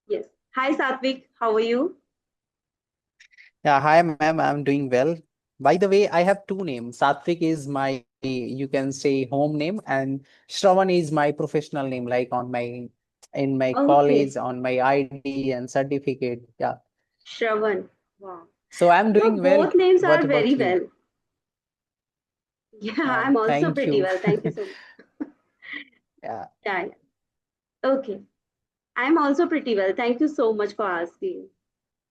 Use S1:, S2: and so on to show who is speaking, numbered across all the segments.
S1: Yes. Hi, Satvik. How are you?
S2: Yeah, hi ma'am, I'm doing well. By the way, I have two names. Satvik is my, you can say, home name, and Shravan is my professional name, like in my college,
S1: Okay.
S2: on my ID and certificate. Yeah.
S1: Shravan. Wow.
S2: So I'm
S1: Your
S2: doing well.
S1: both names
S2: What
S1: are very
S2: about you?
S1: well. Yeah, I'm also
S2: Thank
S1: pretty
S2: you.
S1: well. Thank you so much.
S2: Yeah.
S1: Yeah, yeah. Okay. I'm also pretty well. Thank you so much for asking.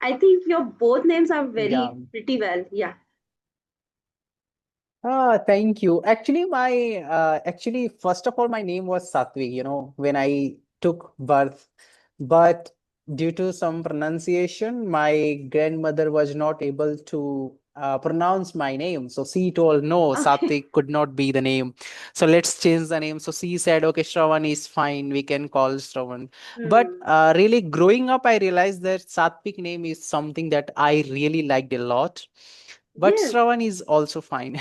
S1: I think your both names are
S2: Yeah.
S1: very pretty well. Yeah.
S2: Thank you. Actually, first of all, my name was Sattvi, when I took birth. But due to some pronunciation, my grandmother was not able to pronounce my name. So she told, no,
S1: Okay.
S2: Satvik could not be the name. So let's change the name. So she said, okay, Shravan is fine. We can call Shravan. But
S1: Hmm.
S2: really, growing up, I realized that Satvik name is something that I really liked a lot. But
S1: Yes.
S2: Shravan is also fine.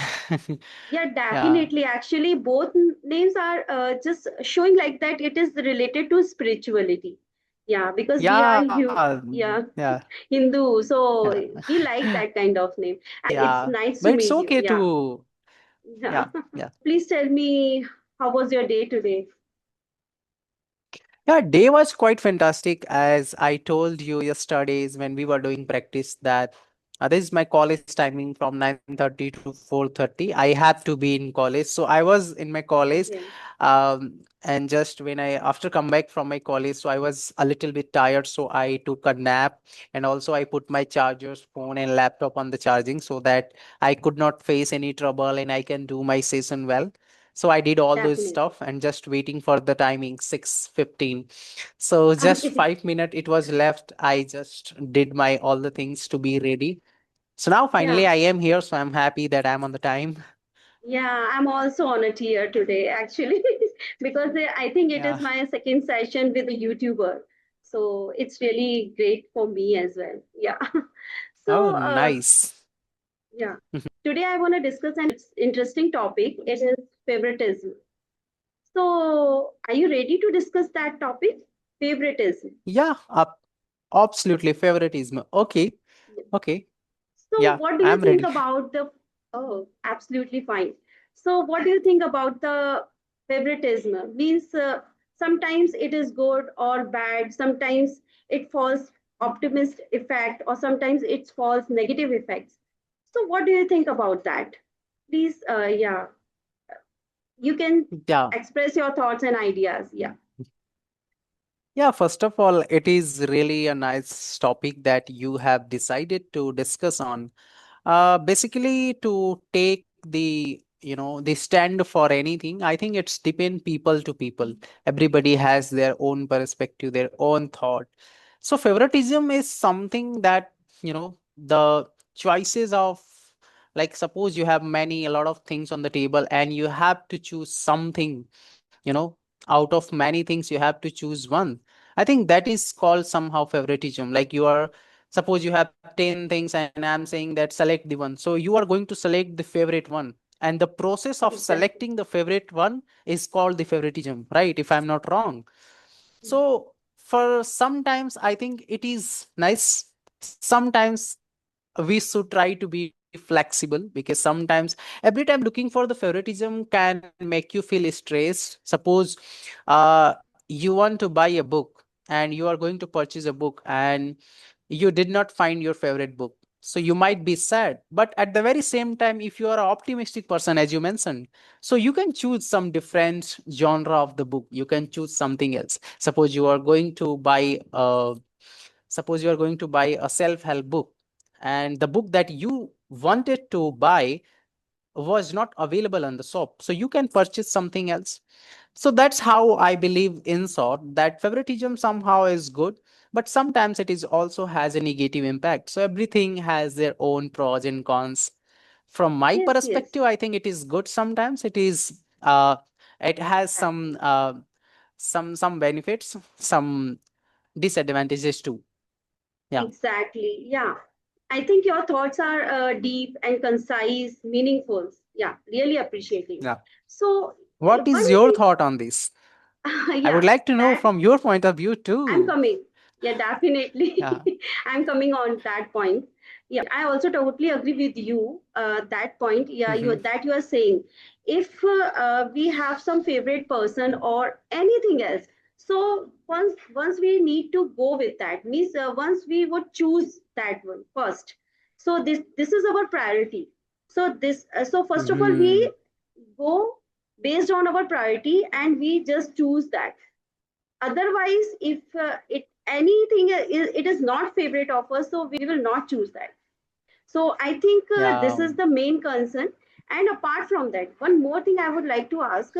S1: Yeah,
S2: Yeah.
S1: definitely. Actually, both names are just showing like that it is related to spirituality. Yeah, because we are
S2: Yeah.
S1: yeah
S2: Yeah.
S1: Hindu, so
S2: Yeah.
S1: we like that kind of name. It's
S2: Yeah.
S1: nice to
S2: But it's
S1: meet you.
S2: okay
S1: Yeah,
S2: to,
S1: yeah.
S2: yeah. Yeah.
S1: Please tell me, how was your day today?
S2: Yeah, day was quite fantastic. As I told you yesterday's when we were doing practice that this is my college timing from 9:30 to 4:30. I have to be in college. So I was in my college,
S1: Okay,
S2: and just when I after come back from my college, so I was a little bit tired. So I took a nap, and also I put my chargers, phone and laptop on the charging so that I could not face any trouble and I can do my session well. So I did all those
S1: definitely.
S2: stuff and just waiting for the timing 6:15. So just
S1: Okay,
S2: 5 minutes it was left. I just did my all the things to be ready. So now
S1: yeah.
S2: finally I am here. So I'm happy that I'm on the time.
S1: Yeah, I'm also on a tier today, actually, because I think it is
S2: Yeah.
S1: my second session with a YouTuber. So it's really great for me as well. Yeah.
S2: Oh,
S1: So,
S2: nice.
S1: yeah, today I want to discuss an interesting topic. It is favoritism. So, are you ready to discuss that topic? Favoritism.
S2: Yeah, absolutely favoritism. Okay. Okay.
S1: So,
S2: Yeah,
S1: what do you
S2: I'm
S1: think
S2: ready.
S1: about the? Oh, absolutely fine. So, what do you think about the favoritism? Means sometimes it is good or bad. Sometimes it falls optimist effect, or sometimes it falls negative effects. So, what do you think about that? Please, yeah, you can
S2: Yeah.
S1: express your thoughts and ideas. Yeah.
S2: Yeah, first of all, it is really a nice topic that you have decided to discuss on. Basically, to take the stand for anything, I think it's depend people to people. Everybody has their own perspective, their own thought. So favoritism is something that, the choices of, like, suppose you have a lot of things on the table and you have to choose something, out of many things you have to choose one. I think that is called somehow favoritism. Like, suppose you have 10 things and I'm saying that select the one, so you are going to select the favorite one, and the process of
S1: Exactly.
S2: selecting the favorite one is called the favoritism, right? If I'm not wrong. So for sometimes I think it is nice. Sometimes we should try to be flexible, because sometimes every time looking for the favoritism can make you feel stressed. Suppose you want to buy a book and you are going to purchase a book and you did not find your favorite book, so you might be sad. But at the very same time, if you are an optimistic person, as you mentioned, so you can choose some different genre of the book, you can choose something else. Suppose you are going to buy a self-help book, and the book that you wanted to buy was not available on the shop, so you can purchase something else. So that's how I believe, in short, that favoritism somehow is good, but sometimes it is also has a negative impact. So everything has their own pros and cons. From my
S1: Yes, yes,
S2: perspective, I think it is good. Sometimes it has
S1: exactly.
S2: some benefits, some disadvantages too. Yeah.
S1: Exactly. Yeah. I think your thoughts are deep and concise, meaningful. Yeah, really appreciating.
S2: Yeah.
S1: So,
S2: What
S1: one
S2: is your
S1: thing,
S2: thought on this? I would
S1: yeah,
S2: like to know
S1: that
S2: from your point of view
S1: I'm
S2: too.
S1: coming. Yeah, definitely.
S2: Yeah.
S1: I'm coming on that point. Yeah, I also totally agree with you. That point, yeah,
S2: Hmm.
S1: you are saying, if we have some favorite person or anything else, so once we need to go with that, means once we would choose that one first. So this is our priority. So first of all, we
S2: Hmm.
S1: go based on our priority and we just choose that. Otherwise, if it anything it is not favorite of us, so we will not choose that. So I think this
S2: Yeah.
S1: is the main concern. And apart from that, one more thing I would like to ask,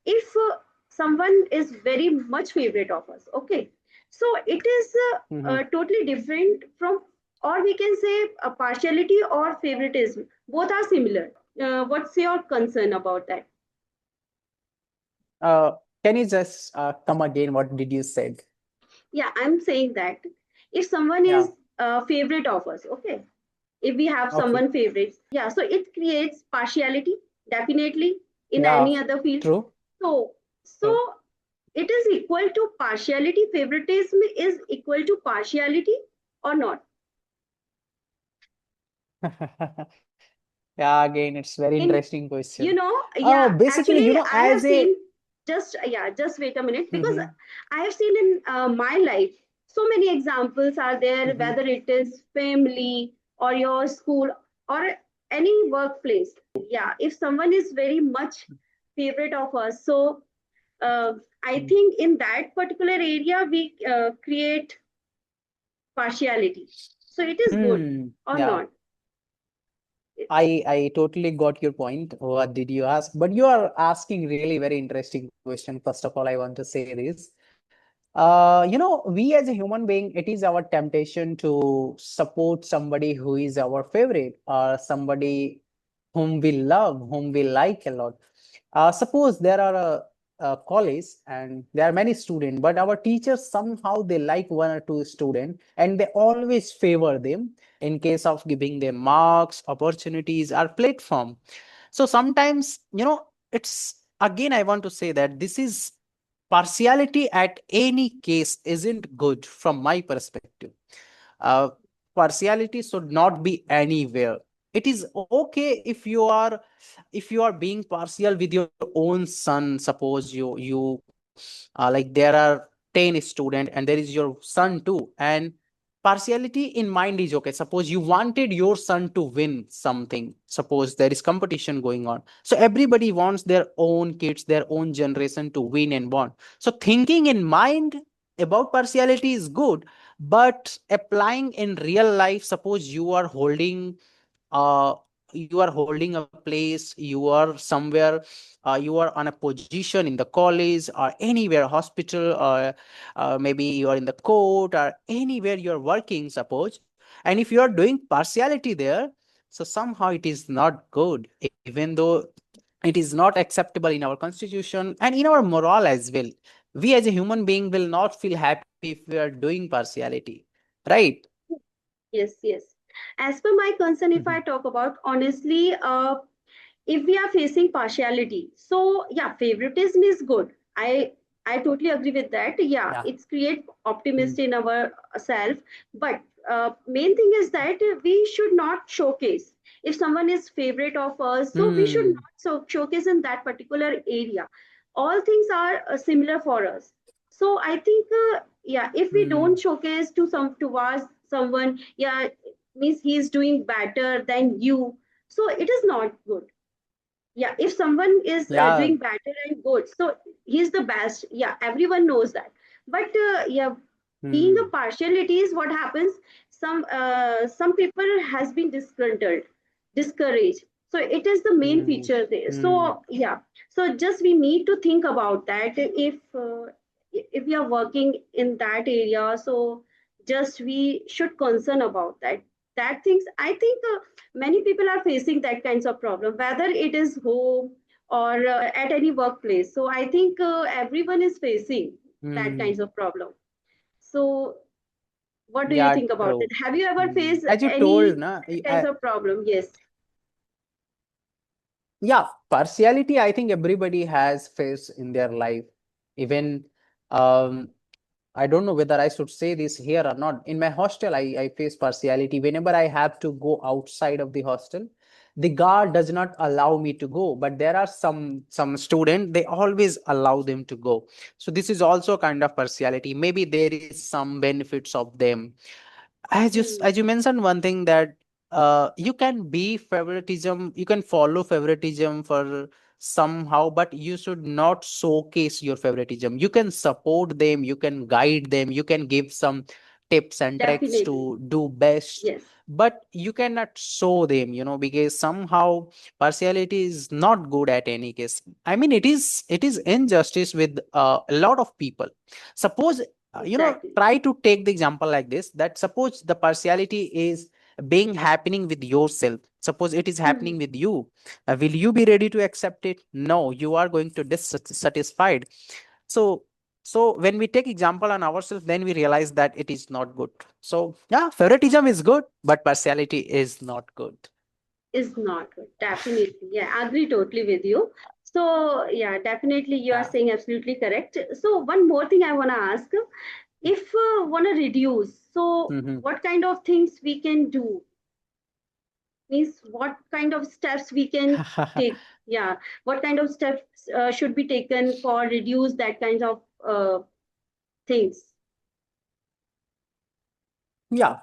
S1: if someone is very much favorite of us, okay, so it is
S2: Hmm.
S1: totally different from, or we can say partiality or favoritism, both are similar. What's your concern about that?
S2: Uh, can you just come again? What did you said?
S1: Yeah, I'm saying that if someone is
S2: Yeah.
S1: a favorite of us, okay, if we have
S2: Okay.
S1: someone favorites, yeah, so it creates partiality, definitely, in
S2: Yeah.
S1: any other field.
S2: True.
S1: So
S2: True.
S1: it is equal to partiality, favoritism is equal to partiality or not?
S2: Yeah. Again, it's very
S1: In,
S2: interesting question.
S1: you know, yeah,
S2: Basically,
S1: actually I
S2: as
S1: have
S2: a.
S1: seen, just wait a minute, because
S2: Hmm.
S1: I have seen in my life so many examples are there,
S2: Hmm.
S1: whether it is family or your school or any workplace. Yeah, if someone is very much favorite of us, so uh, I think in that particular area we create partiality. So it is good
S2: Hmm.
S1: or
S2: Yeah.
S1: not?
S2: I totally got your point. What did you ask? But you are asking really very interesting question. First of all, I want to say this. We as a human being, it is our temptation to support somebody who is our favorite or somebody whom we love, whom we like a lot. Suppose there are a college and there are many students, but our teachers somehow they like one or two students and they always favor them in case of giving them marks, opportunities, or platform. So sometimes, it's again, I want to say that this is partiality at any case isn't good from my perspective. uh, Partiality should not be anywhere. It is okay if you are being partial with your own son. Suppose you like there are 10 student and there is your son too, and partiality in mind is okay. Suppose you wanted your son to win something, suppose there is competition going on, so everybody wants their own kids, their own generation to win and won. So thinking in mind about partiality is good, but applying in real life, suppose uh you are holding a place, you are somewhere, you are on a position in the college or anywhere, hospital, or maybe you are in the court or anywhere you're working, suppose, and if you are doing partiality there, so somehow it is not good, even though it is not acceptable in our constitution and in our moral as well. We as a human being will not feel happy if we are doing partiality, right?
S1: Yes, yes. As per my concern, if I talk about honestly, if we are facing partiality, so yeah, favoritism is good. I totally agree with that. Yeah,
S2: Yeah.
S1: it's create
S2: Mm.
S1: optimism in our self. But main thing is that we should not showcase. If someone is favorite of us, so we should
S2: Hmm.
S1: not showcase in that particular area. All things are similar for us. So I think yeah, if we don't
S2: Hmm.
S1: showcase to some towards someone, yeah, means he's doing better than you, so it is not good. Yeah, if someone is
S2: Yeah.
S1: doing better and good, so he's the best, yeah, everyone knows that. But yeah, being a
S2: Hmm.
S1: partiality is what happens. Some people has been disgruntled, discouraged, so it is the main
S2: Hmm.
S1: feature there.
S2: Hmm.
S1: So yeah, so just we need to think about that. If we are working in that area, so just we should concern about that things. I think many people are facing that kinds of problem, whether it is home or at any workplace. So I think everyone is facing that
S2: Hmm.
S1: kinds of problem. So what do you
S2: Yeah,
S1: think about
S2: true.
S1: it? Have you ever
S2: Hmm.
S1: faced
S2: As you
S1: any
S2: told, na,
S1: kinds of problem? Yes.
S2: yeah, partiality, I think everybody has faced in their life. Even um, I don't know whether I should say this here or not. In my hostel, I face partiality. Whenever I have to go outside of the hostel, the guard does not allow me to go. But there are some student, they always allow them to go. So this is also a kind of partiality. Maybe there is some benefits of them. As you
S1: Hmm.
S2: mentioned one thing that you can be favoritism, you can follow favoritism for somehow, but you should not showcase your favoritism. You can support them, you can guide them, you can give some tips and tricks
S1: Definitely.
S2: to do best,
S1: Yes.
S2: but you cannot show them, because somehow partiality is not good at any case. I mean, it is injustice with a lot of people. Suppose
S1: Exactly.
S2: try to take the example like this, that suppose the partiality is being happening with yourself. Suppose it is happening
S1: Hmm.
S2: with you. Will you be ready to accept it? No, you are going to dissatisfied. So so when we take example on ourselves, then we realize that it is not good. So yeah, favoritism is good, but partiality is not good.
S1: Is not good. Definitely. Yeah, I agree totally with you. So, yeah, definitely you are
S2: Yeah.
S1: saying absolutely correct. So, one more thing I want to ask, if want to reduce, so
S2: Hmm.
S1: what kind of things we can do? Means what kind of steps we can take? Yeah, what kind of steps should be taken for reduce that kind of things?
S2: Yeah.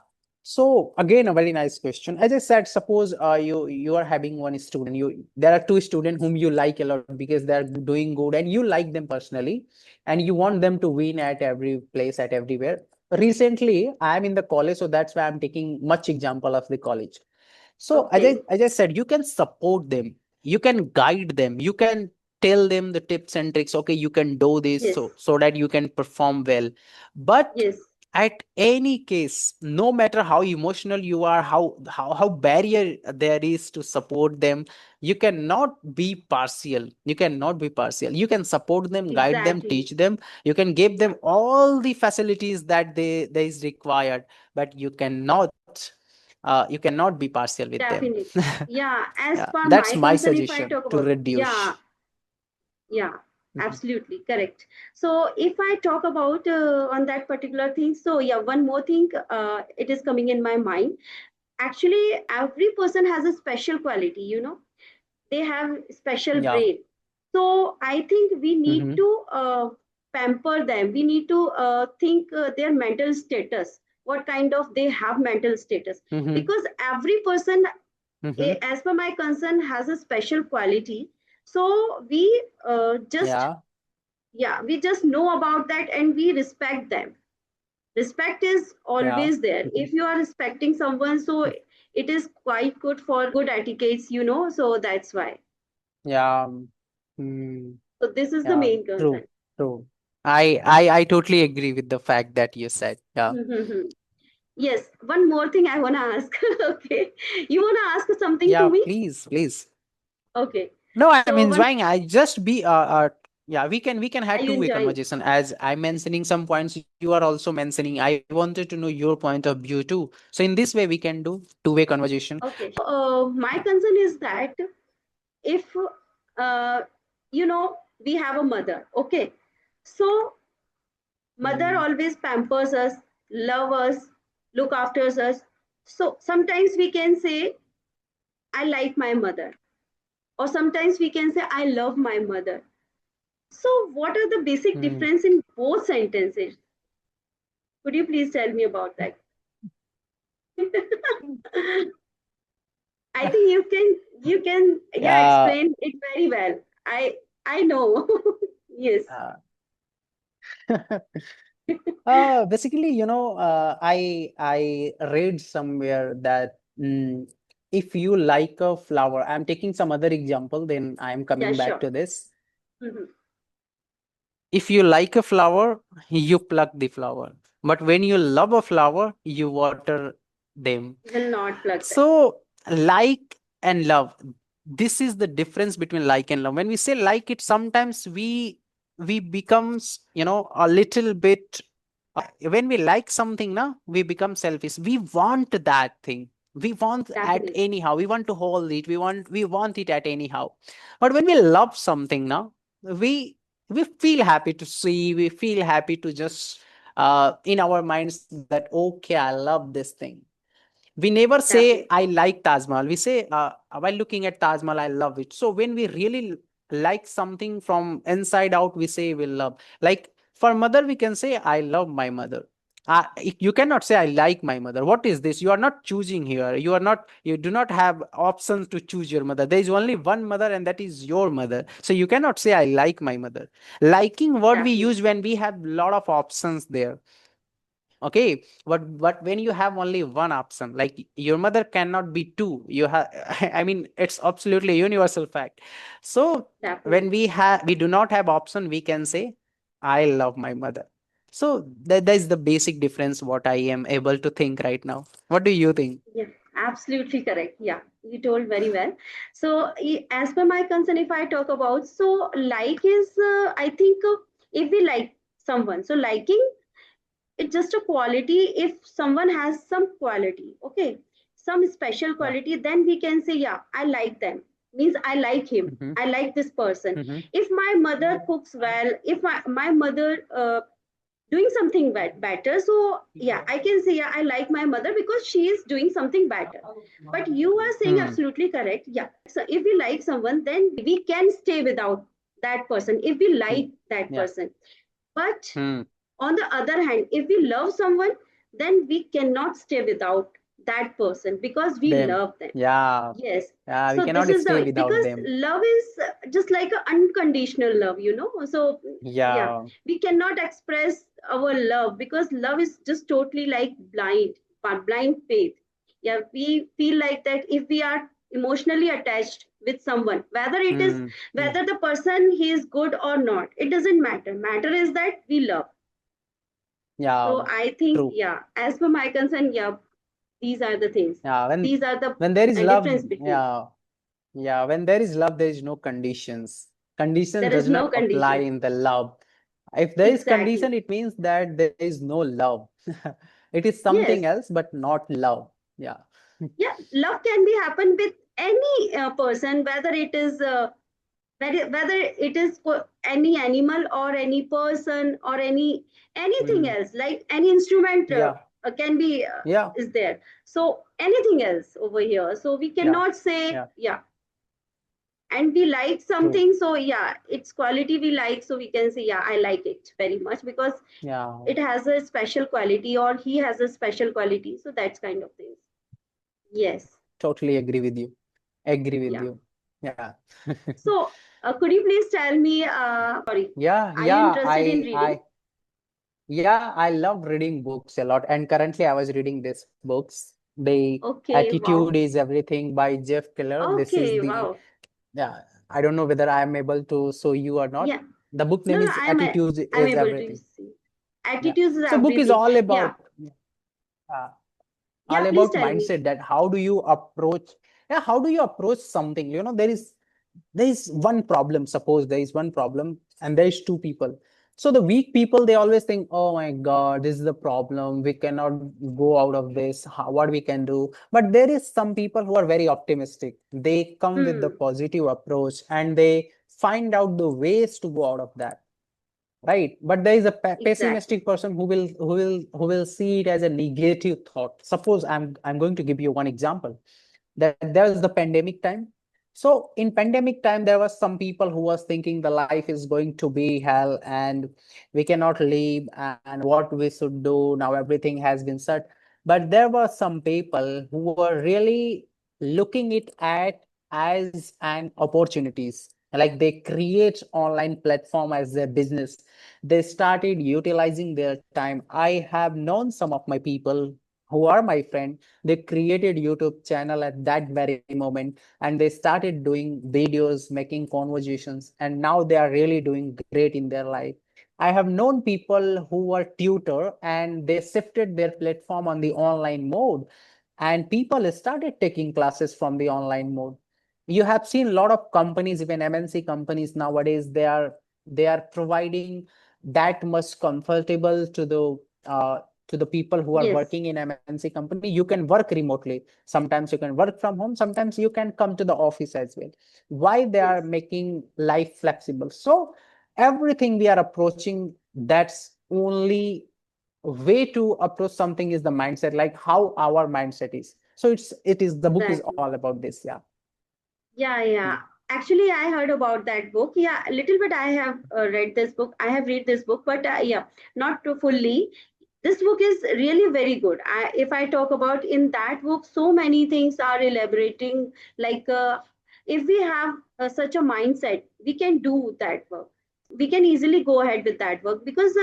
S2: So again, a very nice question. As I said, suppose you are having one student. There are two students whom you like a lot because they are doing good and you like them personally, and you want them to win at every place, at everywhere. Recently, I am in the college, so that's why I'm taking much example of the college. So
S1: Okay.
S2: as I said, you can support them, you can guide them, you can tell them the tips and tricks. Okay, you can do this
S1: Yes.
S2: so that you can perform well. But
S1: Yes.
S2: at any case, no matter how emotional you are, how barrier there is to support them, you cannot be partial. You cannot be partial. You can support them, guide them,
S1: Exactly.
S2: teach them. You can give
S1: Yeah.
S2: them all the facilities that they is required, but you cannot be partial with them.
S1: Definitely. Yeah. As
S2: Yeah,
S1: per
S2: that's
S1: my
S2: my
S1: concern, if I
S2: suggestion
S1: talk
S2: to
S1: about,
S2: reduce.
S1: yeah, yeah,
S2: Mhm.
S1: absolutely correct. So if I talk about on that particular thing, so yeah, one more thing, it is coming in my mind. Actually, every person has a special quality, they have special
S2: Yeah.
S1: brain. So I think we need
S2: Hmm.
S1: to pamper them. We need to think their mental status, what kind of they have mental status,
S2: Hmm.
S1: because every person
S2: Hmm.
S1: as per my concern has a special quality. So we just
S2: Yeah.
S1: yeah, we just know about that and we respect them. Respect is
S2: Yeah.
S1: always there.
S2: Mhm.
S1: If you are respecting someone, so it is quite good for good etiquettes, so that's why.
S2: Yeah. Mm,
S1: So this is the
S2: yeah.
S1: main
S2: True.
S1: concern.
S2: True. I totally agree with the fact that you said. Yeah.
S1: Yes, one more thing I want to ask. Okay, you want to ask something to
S2: Yeah.
S1: me?
S2: Please, please.
S1: Okay,
S2: No, I'm
S1: so one,
S2: enjoying. I just be yeah, we can
S1: are
S2: have
S1: you
S2: two-way
S1: enjoying?
S2: conversation. As I'm mentioning some points, you are also mentioning. I wanted to know your point of view too. So in this way, we can do two-way conversation.
S1: Okay, so my concern is that if uh, we have a mother, okay, so mother
S2: Mm,
S1: always pampers us, love us, look after us. So sometimes we can say I like my mother, or sometimes we can say I love my mother. So what are the basic
S2: mm.
S1: difference in both sentences? Could you please tell me about that? I think you can yeah,
S2: Yeah.
S1: explain it very well. I know. Yes.
S2: uh, Basically, I read somewhere that if you like a flower, I'm taking some other example, then I'm
S1: Yeah,
S2: coming back
S1: sure.
S2: to this.
S1: Mhm.
S2: If you like a flower, you pluck the flower. But when you love a flower, you water them.
S1: You will not plug that.
S2: So, like and love, this is the difference between like and love. When we say like it, sometimes we becomes a little bit. When we like something, now we become selfish. We want that thing. We want at
S1: Definitely.
S2: anyhow. We want to hold it. We want it at anyhow. But when we love something, now we we feel happy to see. We feel happy to just in our minds that okay, I love this thing. We never say I
S1: Definitely.
S2: like Taj Mahal. We say while looking at Taj Mahal, I love it. So when we really like something from inside out, we say we love. Like for mother, we can say I love my mother. You cannot say I like my mother. What is this? You are not choosing here. You are not. You do not have options to choose your mother. There is only one mother, and that is your mother. So you cannot say I like my mother. Liking word we use
S1: Definitely.
S2: when we have lot of options there. Okay, but when you have only one option, like your mother cannot be two, you have I mean it's absolutely universal fact. So when
S1: Definitely.
S2: we do not have option, we can say I love my mother. So that is the basic difference what I am able to think right now. What do you think?
S1: Yeah, absolutely correct. Yeah, you told very well. So, as per my concern, if I talk about, so like is, I think, if we like someone, so liking, it's just a quality. If someone has some quality, okay, some special
S2: Yeah.
S1: quality, then we can say, yeah, I like them. Means I like him.
S2: Mm-hmm.
S1: I like this person.
S2: Mm-hmm.
S1: If my mother cooks well, if my mother doing something better, so yeah, I can say, yeah, I like my mother because she is doing something better. But you are saying
S2: Hmm.
S1: absolutely correct. Yeah, so if we like someone, then we can stay without that person if we
S2: Hmm.
S1: like that
S2: Yeah.
S1: person. But
S2: Hmm.
S1: on the other hand, if we love someone, then we cannot stay without that person because we
S2: Them.
S1: love them.
S2: Yeah.
S1: Yes.
S2: Yeah, we
S1: So this
S2: cannot
S1: is
S2: stay
S1: the,
S2: without
S1: because
S2: them.
S1: love is just like an unconditional love, you know. So yeah,
S2: Yeah.
S1: we cannot express our love because love is just totally like blind faith. Yeah, we feel like that if we are emotionally attached with someone, whether it is,
S2: Hmm. Hmm.
S1: whether the person he is good or not, it doesn't matter. Matter is that we love.
S2: Yeah.
S1: So I think,
S2: True.
S1: yeah, as per my concern, yeah, these are the things.
S2: Yeah.
S1: These are the
S2: When there is love,
S1: difference between.
S2: yeah. Yeah, when there is love, there is no conditions. Condition
S1: There
S2: does
S1: is
S2: not
S1: no
S2: apply
S1: condition.
S2: in the love. If there is condition,
S1: Exactly.
S2: it means that there is no love. It is something
S1: Yes.
S2: else, but not love. Yeah.
S1: Yeah. Love can be happen with any person, whether it is whether it is for any animal or any person or anything
S2: Hmm.
S1: else, like any instrument
S2: Yeah.
S1: can be
S2: Yeah.
S1: is there. So anything else over here. So we
S2: Yeah.
S1: cannot say,
S2: Yeah.
S1: yeah, and we like
S2: True.
S1: something, so yeah, it's quality we like, so we can say, yeah, I like it very much because
S2: Yeah.
S1: it has a special quality or he has a special quality, so that's kind of things. Yes.
S2: Totally agree with you. Agree with
S1: Yeah.
S2: you. Yeah.
S1: So could you please tell me, sorry,
S2: Yeah.
S1: are you
S2: Yeah.
S1: interested in reading?
S2: Yeah, I love reading books a lot. And currently I was reading these books. The
S1: Okay,
S2: Attitude
S1: wow.
S2: is Everything by Jeff Keller. This is
S1: Okay,
S2: the,
S1: wow.
S2: yeah, I don't know whether I am able to show you or not.
S1: Yeah.
S2: The book
S1: No,
S2: name
S1: no,
S2: is Attitude
S1: I'm
S2: is
S1: able to
S2: Everything.
S1: see.
S2: Yeah.
S1: Attitudes is
S2: So book is
S1: everything.
S2: all
S1: Yeah.
S2: uh,
S1: Yeah, please
S2: about
S1: tell me.
S2: mindset, that how do you approach, yeah, how do you approach something, there is one problem. Suppose there is one problem and there is two people. So the weak people, they always think, oh my god, this is the problem, we cannot go out of this. What we can do? But there is some people who are very optimistic. They come with the
S1: Hmm.
S2: positive approach and they find out the ways to go out of that. Right, but there is a
S1: Exactly.
S2: pessimistic person who will see it as a negative thought. Suppose I'm going to give you one example, that there was the pandemic time. So in pandemic time, there was some people who was thinking the life is going to be hell and we cannot live, and what we should do now, everything has been set. But there were some people who were really looking it at as an opportunities, like they create online platform as their business. They started utilizing their time. I have known some of my people who are my friend. They created YouTube channel at that very moment, and they started doing videos, making conversations, and now they are really doing great in their life. I have known people who were tutor and they shifted their platform on the online mode, and people started taking classes from the online mode. You have seen a lot of companies, even MNC companies nowadays, they are providing that much comfortable to the people who are
S1: Yes.
S2: working in MNC company. You can work remotely. Sometimes you can work from home. Sometimes you can come to the office as well. Why they are
S1: Yes.
S2: making life flexible? So everything we are approaching, that's only way to approach something is the mindset, like how our mindset is. So it is the book is
S1: Exactly.
S2: all about this. Yeah.
S1: Yeah, yeah. Actually, I heard about that book. Yeah, a little bit. I have read this book. I have read this book, but yeah, not too fully. This book is really very good. If I talk about in that book, so many things are elaborating. Like, if we have such a mindset, we can do that work. We can easily go ahead with that work, because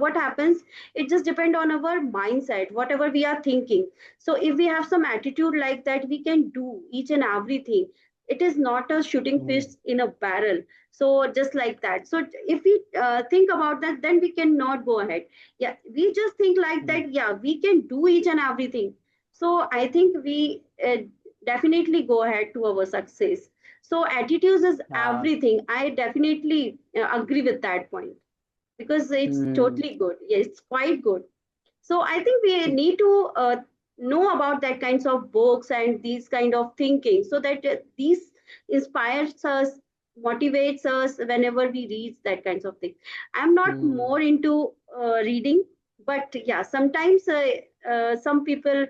S1: what happens, it just depend on our mindset, whatever we are thinking. So if we have some attitude like that, we can do each and everything. It is not a shooting fish
S2: Mm,
S1: in a barrel. So just like that. So if we think about that, then we cannot go ahead. Yeah, we just think like
S2: mm,
S1: that, yeah, we can do each and everything. So I think we definitely go ahead to our success. So attitudes is
S2: uh,
S1: everything. I definitely agree with that point, because it's
S2: mm,
S1: totally good. Yeah, it's quite good. So I think we need to know about that kinds of books and these kind of thinking, so that these inspires us, motivates us whenever we read that kinds of thing. I'm not
S2: mm.
S1: more into reading, but yeah, sometimes some people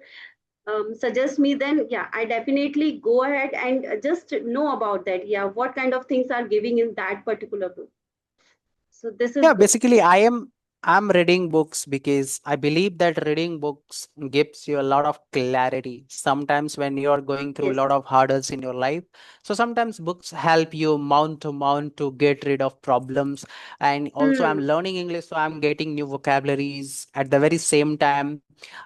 S1: suggest me, then yeah, I definitely go ahead and just know about that, yeah, what kind of things are giving in that particular book. So this is
S2: Yeah,
S1: good.
S2: basically I'm reading books because I believe that reading books gives you a lot of clarity. Sometimes when you are going through a
S1: Yes.
S2: lot of hurdles in your life, so sometimes books help you mount to get rid of problems. And also I'm
S1: Hmm.
S2: learning English, so I'm getting new vocabularies at the very same time.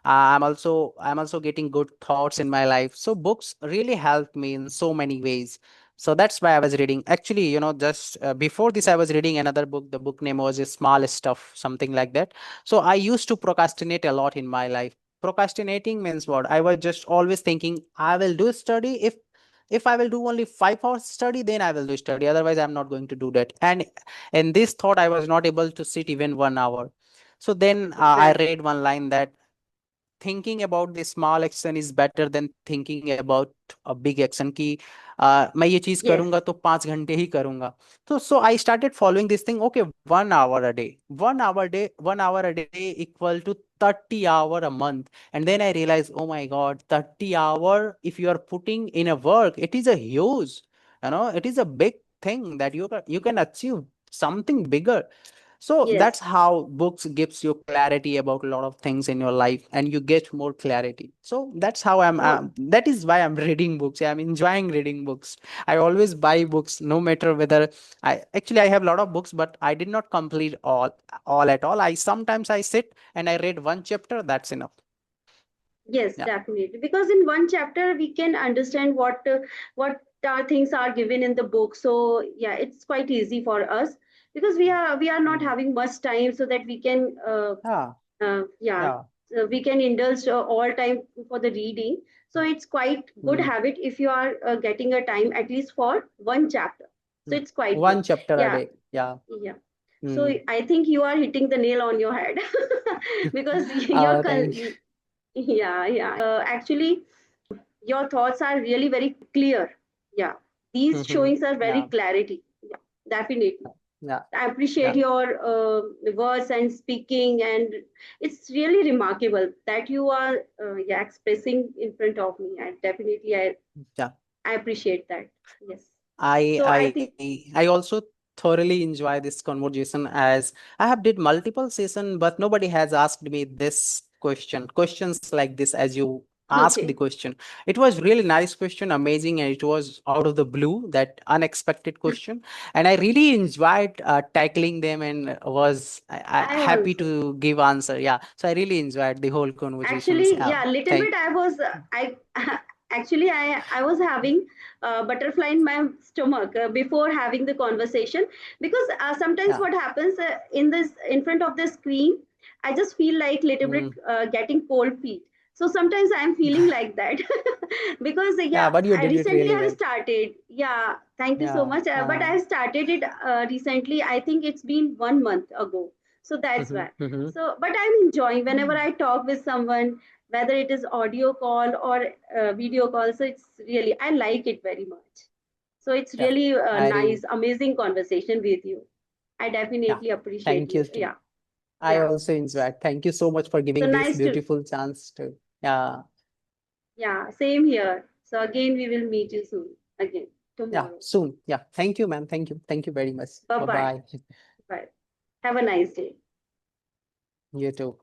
S2: I'm also getting good thoughts in my life. So books really help me in so many ways. So that's why I was reading. Actually, just before this, I was reading another book. The book name was Small Stuff, something like that. So I used to procrastinate a lot in my life. Procrastinating means what? I was just always thinking, I will do study if I will do only 5 hours study, then I will do study. Otherwise, I'm not going to do that. And in this thought, I was not able to sit even 1 hour. So then I
S1: Exactly.
S2: read one line that thinking about the small action is better than thinking about a big action ki मैं ये चीज
S1: Yes.
S2: करूंगा तो 5 घंटे ही करूंगा. So I started following this thing. Okay, 1 hour a day, 1 hour a day equal to 30 hour a month. And then I realized, oh my god, 30 hour, if you are putting in a work, it is a huge, it is a big thing that you can achieve something bigger. So that's
S1: Yes.
S2: how books gives you clarity about a lot of things in your life, and you get more clarity. So that's how
S1: So
S2: that is why I'm reading books. Yeah, I'm enjoying reading books. I always buy books, no matter whether I have a lot of books, but I did not complete all at all. I sometimes I sit and I read one chapter. That's enough.
S1: yes,
S2: Yeah.
S1: definitely. Because in one chapter we can understand what things are given in the book. So yeah, it's quite easy for us, because we are not
S2: Mm.
S1: having much time, so that we can
S2: Yeah.
S1: yeah,
S2: Yeah.
S1: so we can indulge all time for the reading. So it's quite good
S2: Mm.
S1: habit if you are getting a time at least for one chapter. So
S2: Mm.
S1: it's quite good.
S2: One chapter a
S1: Yeah,
S2: day. Yeah.
S1: yeah. So
S2: Mm.
S1: I think you are hitting the nail on your head, because you're
S2: Thank you.
S1: yeah, yeah. Actually, your thoughts are really very clear. Yeah, these showings are very
S2: Yeah.
S1: clarity. Yeah, definitely.
S2: Yeah.
S1: I appreciate
S2: Yeah.
S1: your words and speaking, and it's really remarkable that you are yeah, expressing in front of me. And definitely,
S2: Yeah.
S1: I appreciate that. Yes.
S2: I
S1: So I think
S2: I I also thoroughly enjoy this conversation, as I have did multiple session, but nobody has asked me this questions like this as you asked the
S1: okay.
S2: question. It was really nice question, amazing, and it was out of the blue, that unexpected question, and I really enjoyed tackling them, and was
S1: I
S2: happy
S1: also.
S2: to give answer. Yeah, so I really enjoyed the whole conversations.
S1: Actually, yeah, little
S2: Thank.
S1: bit. I was I actually I was having butterfly in my stomach before having the conversation, because sometimes
S2: Yeah.
S1: what happens in front of the screen, I just feel like little bit
S2: Mm.
S1: getting cold feet. So sometimes I'm feeling like that, because
S2: Yeah,
S1: yeah,
S2: but you
S1: I
S2: did it
S1: recently
S2: really
S1: have
S2: well.
S1: started. Yeah, thank you so
S2: Yeah.
S1: much. But
S2: Yeah.
S1: I started it recently. I think it's been 1 month ago. So that's
S2: Mhm,
S1: why.
S2: mhm.
S1: So, but I'm enjoying whenever
S2: Mm.
S1: I talk with someone, whether it is audio call or video call. So it's really, I like it very much. So it's
S2: Yeah,
S1: really a
S2: I really,
S1: nice, amazing conversation with you. I
S2: yeah.
S1: definitely appreciate
S2: Thank you
S1: you.
S2: too.
S1: Yeah.
S2: I
S1: Yeah.
S2: also enjoyed. Thank you so much for
S1: So
S2: giving this
S1: nice to,
S2: beautiful chance to. Yeah,
S1: yeah, same here. So again, we will meet you soon again
S2: yeah,
S1: tomorrow.
S2: soon. Yeah. Thank you, ma'am. Thank you. Thank you very much.
S1: Bye
S2: Bye
S1: bye.
S2: bye.
S1: Bye. Have a nice day.
S2: You too.